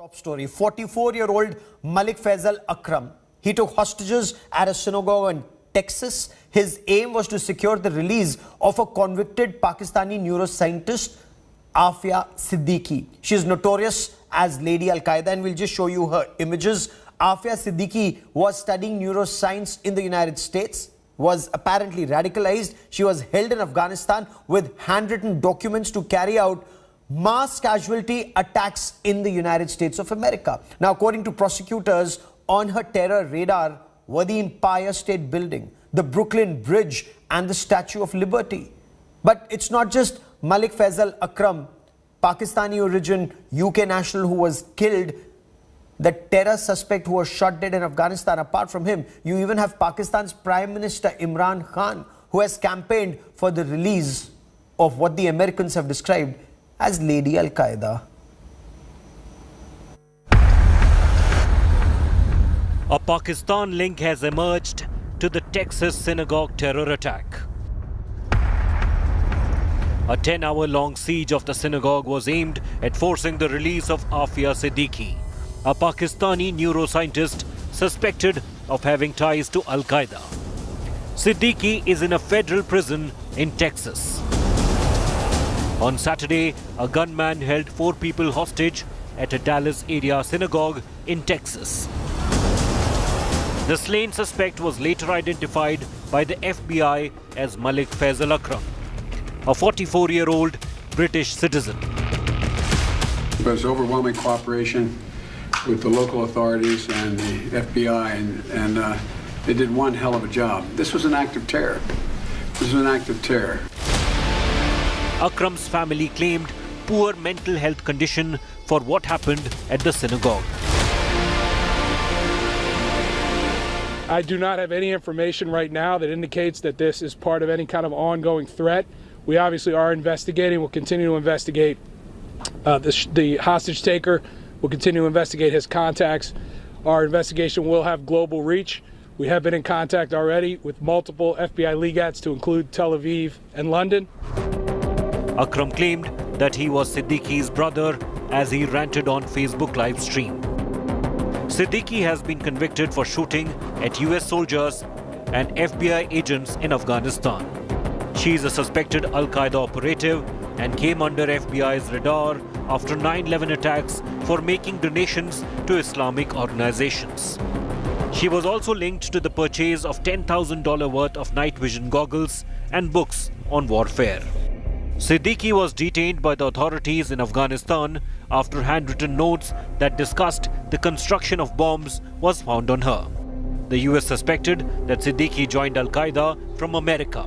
Top story. 44-year-old Malik Faisal Akram. He took hostages at a synagogue in Texas. His aim was to secure the release of a convicted Pakistani neuroscientist, Afia Siddiqui. She is notorious as Lady Al-Qaeda, and we'll just show you her images. Afia Siddiqui was studying neuroscience in the United States, was apparently radicalized. She was held in Afghanistan with handwritten documents to carry out mass casualty attacks in the United States of America. Now, according to prosecutors, on her terror radar were the Empire State Building, the Brooklyn Bridge, and the Statue of Liberty. But it's not just Malik Faisal Akram, Pakistani origin UK national, who was killed. The terror suspect who was shot dead in Afghanistan. Apart from him, you even have Pakistan's Prime Minister Imran Khan, who has campaigned for the release of what the Americans have described as Lady Al-Qaeda. A Pakistan link has emerged to the Texas synagogue terror attack. A 10-hour-long siege of the synagogue was aimed at forcing the release of Afia Siddiqui, a Pakistani neuroscientist suspected of having ties to Al-Qaeda. Siddiqui is in a federal prison in Texas. On Saturday, a gunman held 4 people hostage at a Dallas area synagogue in Texas. The slain suspect was later identified by the FBI as Malik Faisal Akram, a 44-year-old British citizen. There was overwhelming cooperation with the local authorities and the FBI, and they did one hell of a job. This was an act of terror. This was an act of terror. Akram's family claimed poor mental health condition for what happened at the synagogue. I do not have any information right now that indicates that this is part of any kind of ongoing threat. We obviously are investigating. We'll continue to investigate the hostage taker. We'll continue to investigate his contacts. Our investigation will have global reach. We have been in contact already with multiple FBI legats, to include Tel Aviv and London. Akram claimed that he was Siddiqui's brother as he ranted on Facebook live stream. Siddiqui has been convicted for shooting at US soldiers and FBI agents in Afghanistan. She is a suspected Al-Qaeda operative and came under FBI's radar after 9/11 attacks for making donations to Islamic organizations. She was also linked to the purchase of $10,000 worth of night vision goggles and books on warfare. Siddiqui was detained by the authorities in Afghanistan after handwritten notes that discussed the construction of bombs was found on her. The US suspected that Siddiqui joined Al-Qaeda from America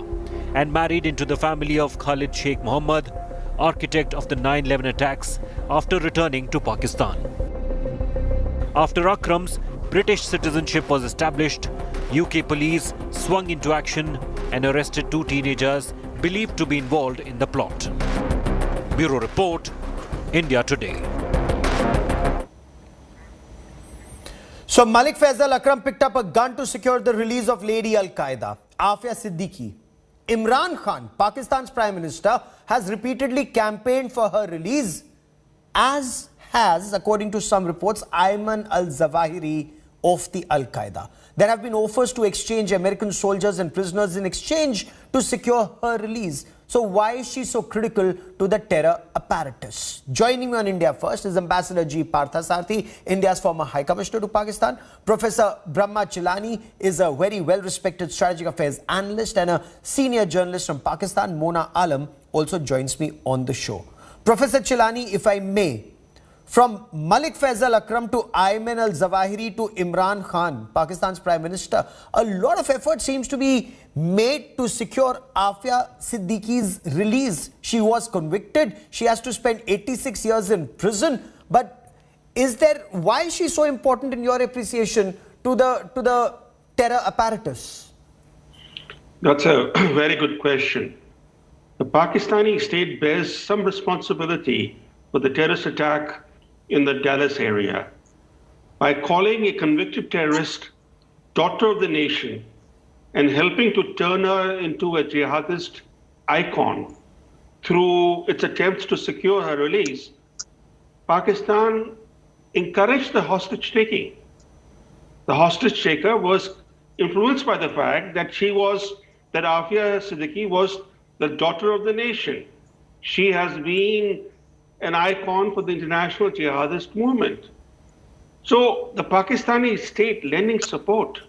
and married into the family of Khalid Sheikh Mohammed, architect of the 9/11 attacks, after returning to Pakistan. After Akram's British citizenship was established, UK police swung into action and arrested 2 teenagers believed to be involved in the plot. Bureau Report, India Today. So Malik Faisal Akram picked up a gun to secure the release of Lady Al-Qaeda, Afia Siddiqui. Imran Khan, Pakistan's Prime Minister, has repeatedly campaigned for her release, as has, according to some reports, Ayman al-Zawahiri of the Al-Qaeda. There have been offers to exchange American soldiers and prisoners in exchange to secure her release. So why is she so critical to the terror apparatus? Joining me on India First is Ambassador G. Parthasarthi, India's former High Commissioner to Pakistan. Professor Brahma Chilani is a very well-respected strategic affairs analyst, and a senior journalist from Pakistan, Mona Alam, also joins me on the show. Professor Chilani, if I may, from Malik Faisal Akram to Ayman al-Zawahiri to Imran Khan, Pakistan's Prime Minister, a lot of effort seems to be made to secure Afia Siddiqui's release. She was convicted. She has to spend 86 years in prison. But why is she so important in your appreciation to the terror apparatus? That's a very good question. The Pakistani state bears some responsibility for the terrorist attack in the Dallas area by calling a convicted terrorist daughter of the nation and helping to turn her into a jihadist icon through its attempts to secure her release. Pakistan encouraged the hostage taking. The hostage taker was influenced by the fact that Afia Siddiqui was the daughter of the nation. She has been an icon for the international jihadist movement. So the Pakistani state lending support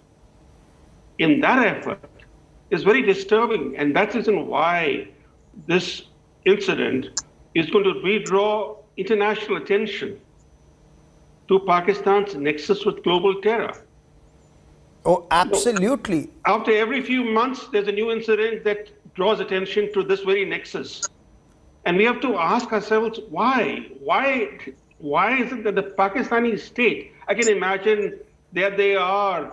in that effort is very disturbing, and that's the reason why this incident is going to redraw international attention to Pakistan's nexus with global terror. Oh, absolutely. After every few months, there's a new incident that draws attention to this very nexus. And we have to ask ourselves, why? Why is it that the Pakistani state, I can imagine that they are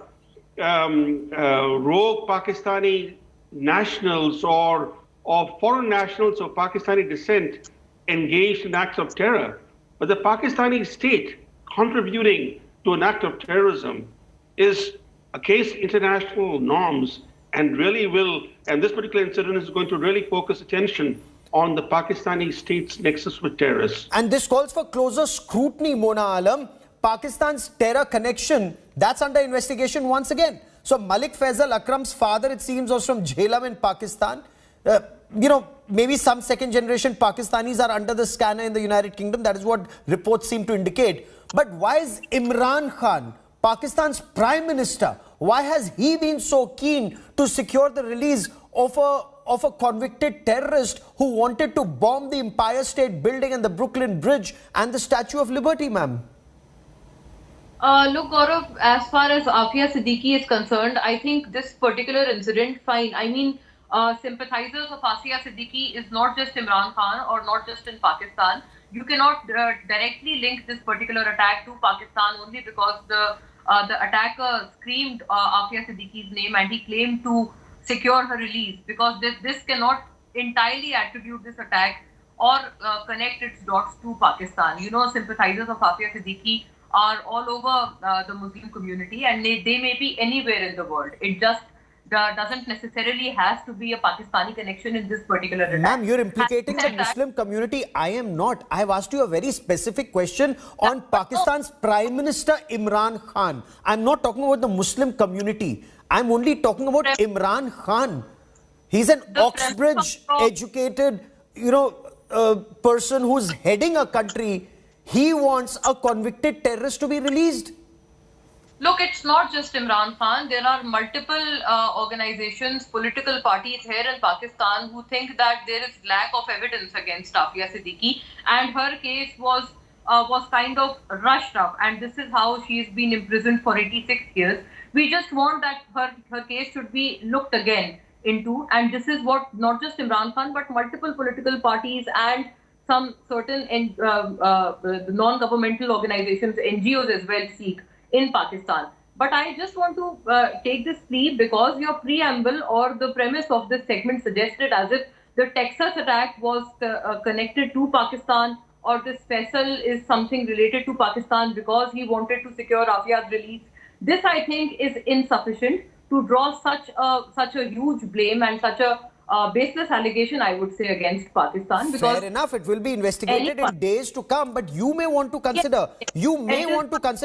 rogue Pakistani nationals or foreign nationals of Pakistani descent engaged in acts of terror. But the Pakistani state contributing to an act of terrorism is against international norms and really and this particular incident is going to really focus attention on the Pakistani state's nexus with terrorists. And this calls for closer scrutiny, Mona Alam. Pakistan's terror connection, that's under investigation once again. So Malik Faisal Akram's father, it seems, was from Jhelum in Pakistan. Maybe some second generation Pakistanis are under the scanner in the United Kingdom. That is what reports seem to indicate. But why is Imran Khan, Pakistan's Prime Minister, why has he been so keen to secure the release of a convicted terrorist who wanted to bomb the Empire State Building and the Brooklyn Bridge and the Statue of Liberty, ma'am? Look, Gaurav, as far as Afia Siddiqui is concerned, I think this particular incident, fine. I mean, sympathizers of Afia Siddiqui is not just Imran Khan or not just in Pakistan. You cannot directly link this particular attack to Pakistan only because the attacker screamed Afia Siddiqui's name and he claimed to secure her release, because this cannot entirely attribute this attack or connect its dots to Pakistan. Sympathizers of Afia Siddiqui are all over the Muslim community, and they may be anywhere in the world. It just doesn't necessarily has to be a Pakistani connection in this particular attack. Ma'am, you're implicating the Muslim community. I am not. I have asked you a very specific question on Pakistan's Prime Minister Imran Khan. I'm not talking about the Muslim community. I'm only talking about Imran Khan. He's an Oxbridge educated, person who's heading a country. He wants a convicted terrorist to be released. Look, it's not just Imran Khan. There are multiple organizations, political parties here in Pakistan who think that there is lack of evidence against Afia Siddiqui, and her case was kind of rushed up, and this is how she's been imprisoned for 86 years. We just want that her case should be looked again into, and this is what not just Imran Khan but multiple political parties and some certain non-governmental organizations, NGOs as well, seek in Pakistan. But I just want to take this plea because your preamble or the premise of this segment suggested as if the Texas attack was connected to Pakistan, or this Faisal is something related to Pakistan because he wanted to secure Afia's release. This, I think, is insufficient to draw such a huge blame and such a baseless allegation, I would say, against Pakistan. Because fair enough, it will be investigated in days to come, but you may want to consider,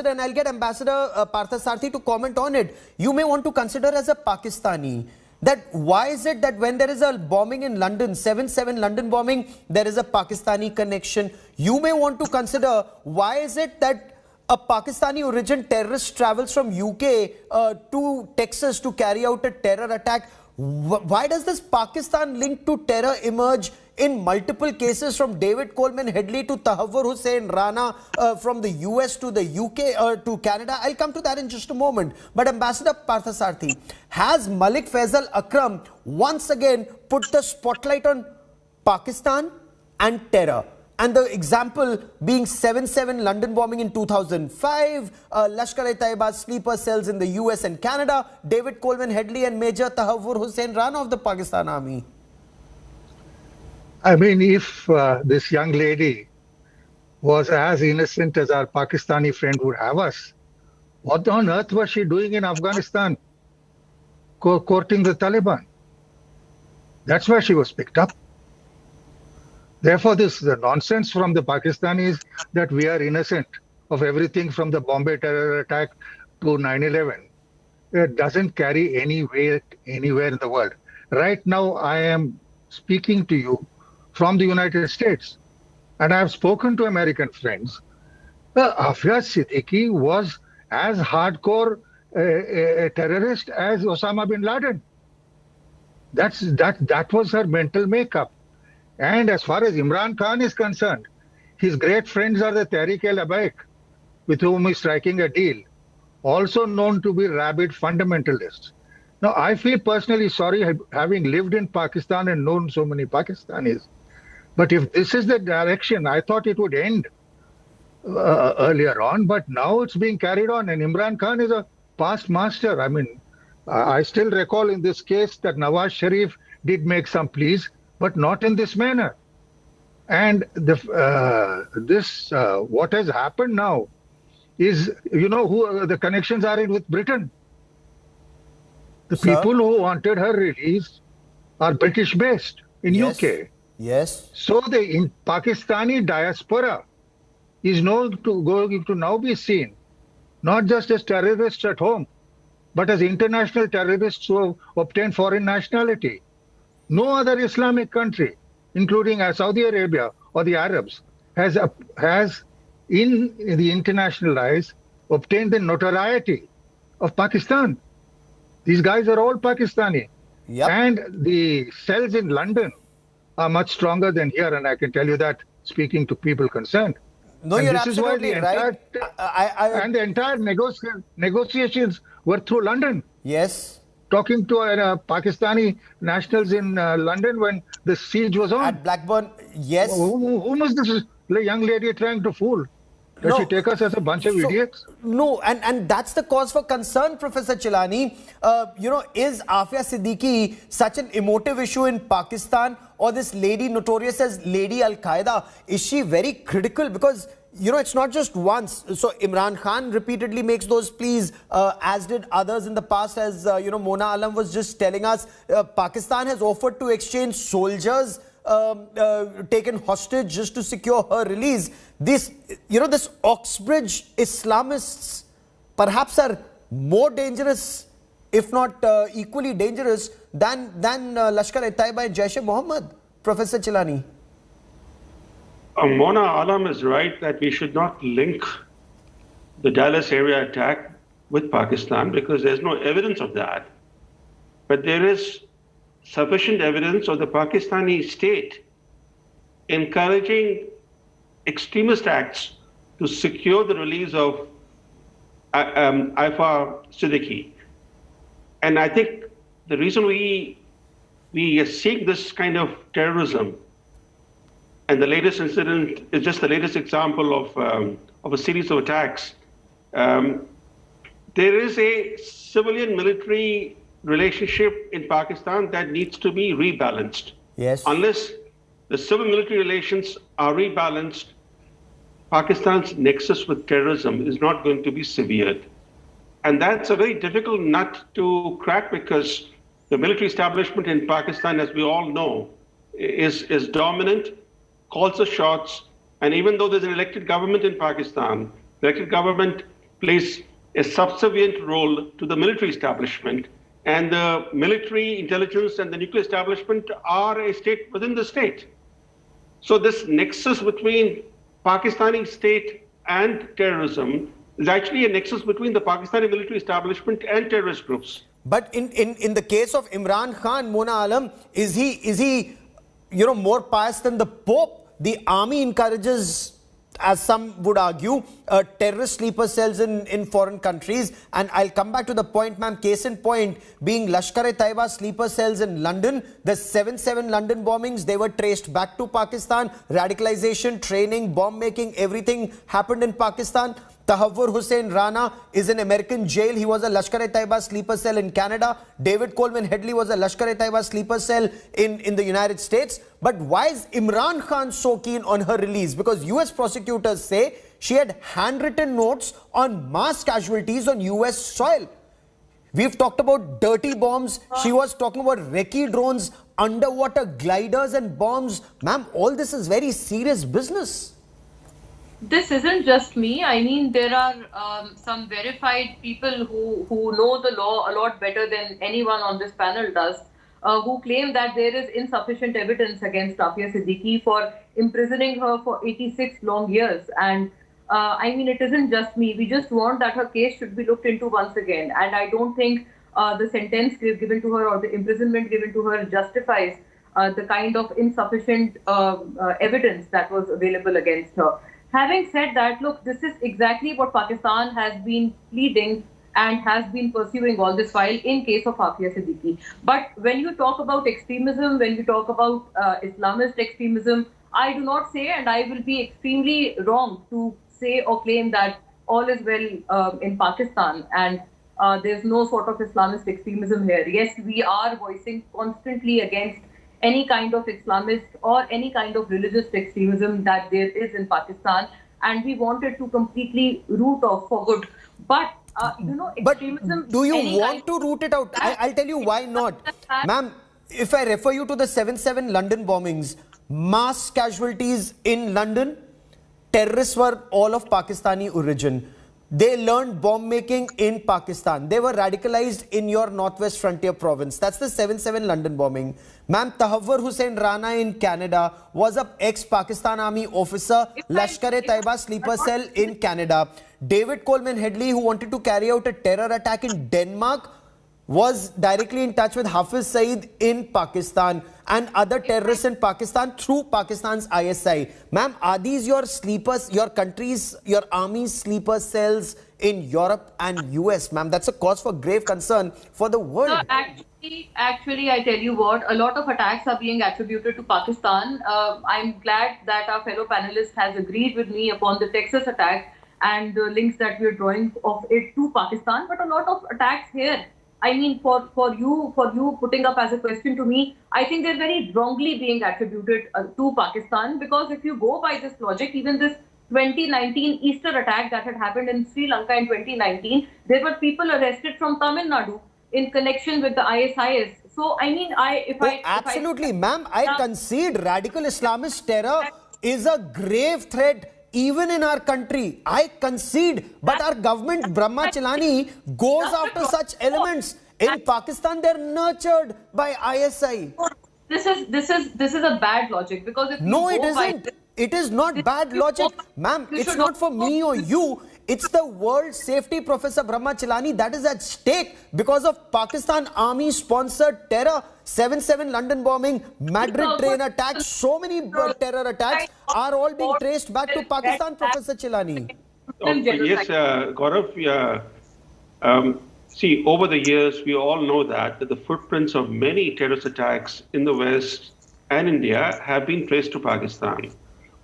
and I'll get Ambassador Parthasarthi to comment on it, you may want to consider as a Pakistani, that why is it that when there is a bombing in London, 7/7 London bombing, there is a Pakistani connection. You may want to consider why is it that a Pakistani origin terrorist travels from UK to Texas to carry out a terror attack. Why does this Pakistan link to terror emerge in multiple cases, from David Coleman Headley to Tahawwur Hussain Rana, from the US to the UK to Canada? I'll come to that in just a moment. But Ambassador Parthasarthi, has Malik Faisal Akram once again put the spotlight on Pakistan and terror? And the example being 7/7 London bombing in 2005, Lashkar-e-Taiba's sleeper cells in the US and Canada, David Coleman Headley and Major Tahawwur Hussain Rana of the Pakistan Army. I mean, if this young lady was as innocent as our Pakistani friend would have us, what on earth was she doing in Afghanistan, courting the Taliban? That's where she was picked up. Therefore, the nonsense from the Pakistanis that we are innocent of everything from the Bombay terror attack to 9/11. It doesn't carry any weight anywhere in the world. Right now, I am speaking to you from the United States, and I have spoken to American friends. Afia Siddiqui was as hardcore a terrorist as Osama bin Laden. That was her mental makeup. And as far as Imran Khan is concerned, his great friends are the Tehreek-e-Labbaik, with whom he's striking a deal, also known to be rabid fundamentalists. Now, I feel personally sorry having lived in Pakistan and known so many Pakistanis. But if this is the direction, I thought it would end earlier on, but now it's being carried on. And Imran Khan is a past master. I mean, I still recall in this case that Nawaz Sharif did make some pleas, but not in this manner. And what has happened now is, you know, who the connections are in with Britain. The people who wanted her release are British-based in UK. Yes. So the Pakistani diaspora is going to now be seen not just as terrorists at home, but as international terrorists who have obtained foreign nationality. No other Islamic country, including Saudi Arabia or the Arabs, has in the international eyes obtained the notoriety of Pakistan. These guys are all Pakistani. Yep. And the cells in London are much stronger than here, and I can tell you that speaking to people concerned. No, and you're this absolutely is why right. And the entire negotiations were through London. Yes. Talking to Pakistani nationals in London when the siege was on. At Blackburn, yes. Whom was this young lady trying to fool? Does she take us as a bunch of idiots? No, and that's the cause for concern, Professor Chilani. Is Afia Siddiqui such an emotive issue in Pakistan, or this lady notorious as Lady Al-Qaeda? Is she very critical? Because, it's not just once. So Imran Khan repeatedly makes those pleas, as did others in the past, as, Mona Alam was just telling us. Pakistan has offered to exchange soldiers taken hostage just to secure her release. This Oxbridge Islamists perhaps are more dangerous, if not equally dangerous, than Lashkar-e-Taiba and Jaish-e-Mohammed, Professor Chilani. Mona Alam is right that we should not link the Dallas area attack with Pakistan because there's no evidence of that. But there is sufficient evidence of the Pakistani state encouraging extremist acts to secure the release of Afia Siddiqui. And I think the reason we are seeing this kind of terrorism, and the latest incident is just the latest example of a series of attacks. There is a civilian-military relationship in Pakistan that needs to be rebalanced. Yes. Unless the civil-military relations are rebalanced, Pakistan's nexus with terrorism is not going to be severed. And that's a very difficult nut to crack because the military establishment in Pakistan, as we all know, is dominant, calls the shots, and even though there's an elected government in Pakistan, the elected government plays a subservient role to the military establishment, and the military, intelligence, and the nuclear establishment are a state within the state. So this nexus between Pakistani state and terrorism is actually a nexus between the Pakistani military establishment and terrorist groups. But in the case of Imran Khan, Mona Alam, is he more pious than the Pope? The army encourages, as some would argue, terrorist sleeper cells in foreign countries. And I'll come back to the point, ma'am. Case in point being Lashkar-e-Taiba sleeper cells in London. The 7/7 London bombings, they were traced back to Pakistan. Radicalization, training, bomb making, everything happened in Pakistan. Tahawwur Hussain Rana is in American jail. He was a Lashkar-e-Taiba sleeper cell in Canada. David Coleman Headley was a Lashkar-e-Taiba sleeper cell in the United States. But why is Imran Khan so keen on her release? Because US prosecutors say she had handwritten notes on mass casualties on US soil. We've talked about dirty bombs. She was talking about recce drones, underwater gliders and bombs. Ma'am, all this is very serious business. This isn't just me. I mean, there are some verified people who know the law a lot better than anyone on this panel does, who claim that there is insufficient evidence against Afia Siddiqui for imprisoning her for 86 long years. And I mean, it isn't just me. We just want that her case should be looked into once again. And I don't think the sentence given to her or the imprisonment given to her justifies the kind of insufficient evidence that was available against her. Having said that, look, this is exactly what Pakistan has been pleading and has been pursuing all this while in case of Afia Siddiqui. But when you talk about extremism, when you talk about Islamist extremism, I do not say, and I will be extremely wrong to say or claim that all is well in Pakistan and there's no sort of Islamist extremism here. Yes, we are voicing constantly against any kind of Islamist or any kind of religious extremism that there is in Pakistan, and we wanted to completely root off for good. But extremism. But do you want to root it out? I'll tell you why not. Ma'am, if I refer you to the 7/7 London bombings, mass casualties in London, terrorists were all of Pakistani origin. They learned bomb making in Pakistan. They were radicalized in your Northwest Frontier province. That's the 7/7 London bombing. Ma'am, Tahawwur Hussain Rana in Canada was an ex-Pakistan Army officer, Lashkar-e-Taiba sleeper cell in Canada. David Coleman Headley, who wanted to carry out a terror attack in Denmark, was directly in touch with Hafiz Saeed in Pakistan and other terrorists in Pakistan through Pakistan's ISI. Ma'am, are these your sleepers, your countries, your army's sleeper cells in Europe and US? Ma'am, that's a cause for grave concern for the world. No, actually, I tell you what, a lot of attacks are being attributed to Pakistan. I'm glad that our fellow panelist has agreed with me upon the Texas attack and the links that we're drawing of it to Pakistan. But a lot of attacks here, I mean, for you putting up as a question to me, I think they're very wrongly being attributed to Pakistan, because if you go by this logic, even this 2019 Easter attack that had happened in Sri Lanka in 2019, there were people arrested from Tamil Nadu in connection with the ISIS. So, I mean, absolutely, ma'am, I concede radical Islamist terror is a grave threat even in our country. I concede, but our government, Brahma Chilani, goes after such elements. In Pakistan, they're nurtured by ISI. This is a bad logic, because if no, it isn't. It is not bad logic, ma'am. It's not for me or you. It's the world safety, Professor Brahma Chilani, that is at stake because of Pakistan Army-sponsored terror. 7/7 London bombing, Madrid train attacks, so many terror attacks are all being traced back to Pakistan, Professor Chilani. Yes, Gaurav, see, over the years, we all know that the footprints of many terrorist attacks in the West and India have been traced to Pakistan.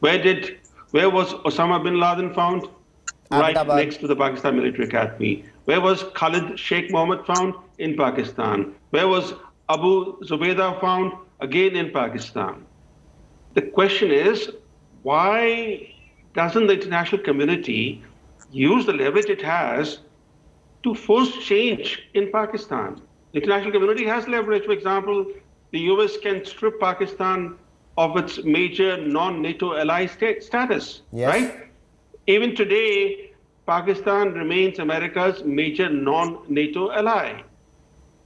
Where was Osama bin Laden found? Right next to the Pakistan Military Academy. Where was Khalid Sheikh Mohammed found? In Pakistan. Where was Abu Zubaydah found? Again in Pakistan. The question is, why doesn't the international community use the leverage it has to force change in Pakistan? The international community has leverage. For example, the US can strip Pakistan of its major non-NATO ally status, yes, right? Even today, Pakistan remains America's major non-NATO ally.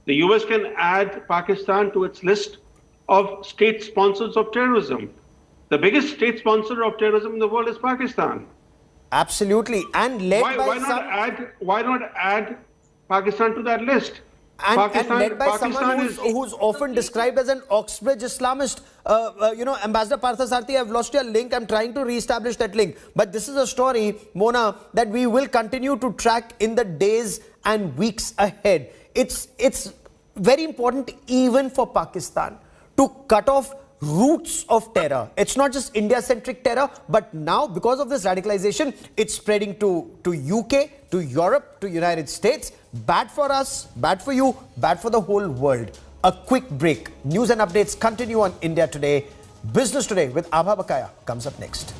The US can add Pakistan to its list of state sponsors of terrorism. The biggest state sponsor of terrorism in the world is Pakistan. Absolutely. And led why not add Pakistan to that list? And led by someone who's often described as an Oxbridge Islamist. Ambassador Parthasarthi, I've lost your link. I'm trying to re-establish that link. But this is a story, Mona, that we will continue to track in the days and weeks ahead. It's very important even for Pakistan to cut off roots of terror. It's not just India-centric terror, but now because of this radicalization, it's spreading to UK, to Europe, to United States. Bad for us, bad for you, bad for the whole world. A quick break. News and updates continue on India Today. Business Today with Abha Bakaya comes up next.